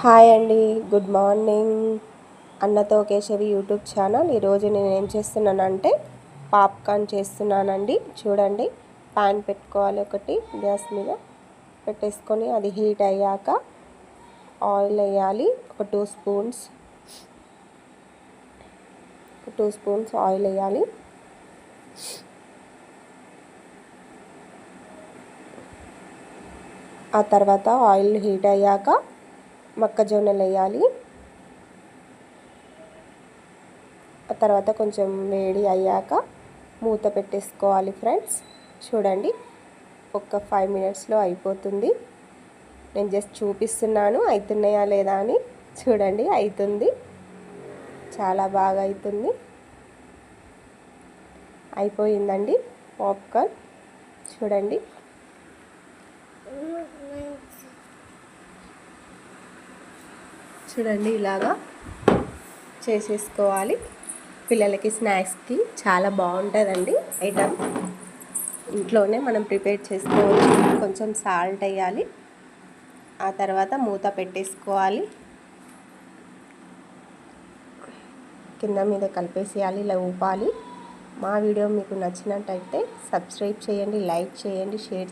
Hi అండి, good morning. అన్నతో Keshavi YouTube channel. ఈరోజు నేను ఏం చేస్తున్నానంటే పాప్కార్న్ చేస్తున్నానండి. చూడండి, ప్యాన్ పెట్టుకోవాలి, ఒకటి గ్యాస్ మీద పెట్టేసుకొని అది హీట్ అయ్యాక ఆయిల్ వేయాలి. ఒక 2 స్పూన్స్ ఆయిల్ వేయాలి. ఆ తర్వాత ఆయిల్ హీట్ అయ్యాక మొక్కజొన్నలు వేయాలి. ఆ తర్వాత కొంచెం వేడి అయ్యాక మూత పెట్టేసుకోవాలి ఫ్రెండ్స్. చూడండి, ఒక 5 మినిట్స్లో అయిపోతుంది. నేను జస్ట్ చూపిస్తున్నాను అవుతున్నాయా లేదా అని. చూడండి, అవుతుంది, చాలా బాగా అవుతుంది. అయిపోయిందండి పాప్కార్న్. చూడండి, ఇలాగా చేసేసుకోవాలి. పిల్లలకి స్నాక్స్కి చాలా బాగుంటుందండి ఐటమ్. ఇంట్లోనే మనం ప్రిపేర్ చేసుకోవచ్చు. కొంచెం సాల్ట్ వేయాలి. ఆ తర్వాత మూత పెట్టేసుకోవాలి. కింద మీద కలిపేసేయాలి, ఇలా ఊపాలి. మా వీడియో మీకు నచ్చినట్టయితే సబ్స్క్రైబ్ చేయండి, లైక్ చేయండి, షేర్